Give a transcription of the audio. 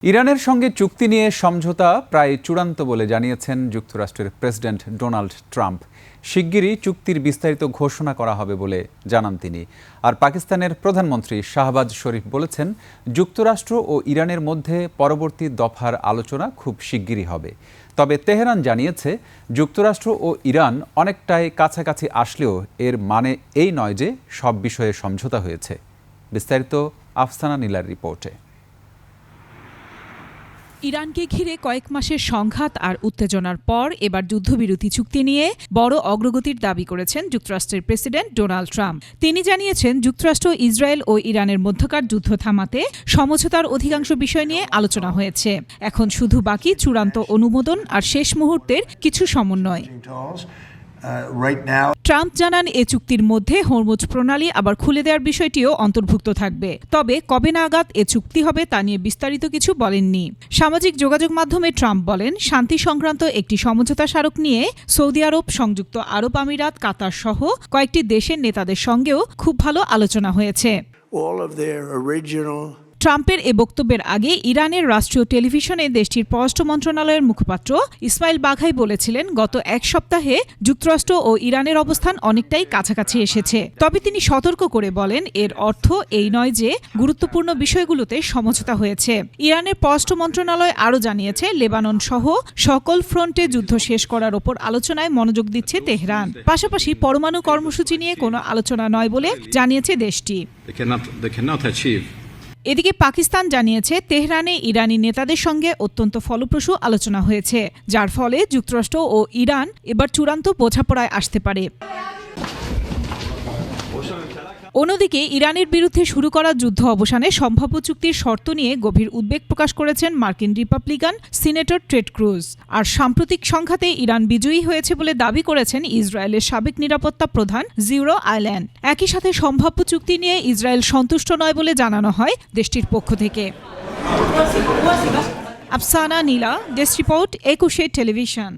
ইরানের সঙ্গে চুক্তি নিয়ে সমঝোতা প্রায় চূড়ান্ত বলে জানিয়েছেন যুক্তরাষ্ট্রের প্রেসিডেন্ট ডোনাল্ড ট্রাম্প। শিগগিরই চুক্তির বিস্তারিত ঘোষণা করা হবে বলে জানান তিনি। আর পাকিস্তানের প্রধানমন্ত্রী শাহবাজ শরীফ বলেছেন, যুক্তরাষ্ট্র ও ইরানের মধ্যে পরবর্তী দফার আলোচনা খুব শিগগিরই হবে। তবে তেহরান জানিয়েছে, যুক্তরাষ্ট্র ও ইরান অনেকটাই কাছাকাছি আসলেও এর মানে এই নয় যে সব বিষয়ে সমঝোতা হয়েছে। বিস্তারিত আফসানা নীলার রিপোর্টে। ইরানকে ঘিরে কয়েক মাসের সংঘাত আর উত্তেজনার পর এবার যুদ্ধবিরতি চুক্তি নিয়ে বড় অগ্রগতির দাবি করেছেন যুক্তরাষ্ট্রের প্রেসিডেন্ট ডোনাল্ড ট্রাম্প। তিনি জানিয়েছেন, যুক্তরাষ্ট্র, ইসরায়েল ও ইরানের মধ্যকার যুদ্ধ থামাতে সমঝোতার অধিকাংশ বিষয় নিয়ে আলোচনা হয়েছে। এখন শুধু বাকি চূড়ান্ত অনুমোদন আর শেষ মুহূর্তের কিছু সমন্বয়। ট্রাম্প জানান, এ চুক্তির মধ্যে হরমুজ প্রণালী আবার খুলে দেওয়ার বিষয়টিও অন্তর্ভুক্ত থাকবে। তবে কবে নাগাদ এ চুক্তি হবে তা নিয়ে বিস্তারিত কিছু বলেননি। সামাজিক যোগাযোগ মাধ্যমে ট্রাম্প বলেন, শান্তি সংক্রান্ত একটি সমঝোতা স্মারক নিয়ে সৌদি আরব, সংযুক্ত আরব আমিরাত, কাতার সহ কয়েকটি দেশের নেতাদের সঙ্গেও খুব ভালো আলোচনা হয়েছে। ট্রাম্পের এ বক্তব্যের আগে ইরানের রাষ্ট্রীয় টেলিভিশনে দেশটির পররাষ্ট্র মন্ত্রণালয়ের মুখপাত্র ইসমাইল বাঘাই বলেছিলেন, গত এক সপ্তাহে যুক্তরাষ্ট্র ও ইরানের অবস্থান অনেকটাই কাছাকাছি এসেছে। তবে তিনি সতর্ক করে বলেন, এর অর্থ এই নয় যে গুরুত্বপূর্ণ বিষয়গুলোতে সমঝোতা হয়েছে। ইরানের পররাষ্ট্র মন্ত্রণালয় আরও জানিয়েছে, লেবানন সহ সকল ফ্রন্টে যুদ্ধ শেষ করার ওপর আলোচনায় মনোযোগ দিচ্ছে তেহরান। পাশাপাশি পরমাণু কর্মসূচি নিয়ে কোনো আলোচনা নয় বলে জানিয়েছে দেশটি। এদিকে পাকিস্তান জানিয়েছে, তেহরানে ইরানি নেতাদের সঙ্গে অত্যন্ত ফলপ্রসূ আলোচনা হয়েছে, যার ফলে যুক্তরাষ্ট্র ও ইরান এবার চূড়ান্ত বোঝাপড়ায় আসতে পারে। অন্যদিকে ইরানের বিরুদ্ধে শুরু করা যুদ্ধ অবসানে সম্ভাব্য চুক্তির শর্ত নিয়ে গভীর উদ্বেগ প্রকাশ করেছেন মার্কিন রিপাবলিকান সিনেটর টেড ক্রুজ। আর সাম্প্রতিক সংঘাতে ইরান বিজয়ী হয়েছে বলে দাবি করেছেন ইসরায়েলের সাবেক নিরাপত্তা প্রধান জিরো আইল্যান্ড। একই সাথে সম্ভাব্য চুক্তি নিয়ে ইসরায়েল সন্তুষ্ট নয় বলে জানানো হয় দেশটির পক্ষ থেকে। আফসানা নীলা, ডেস্ক রিপোর্ট, 21 টেলিভিশন।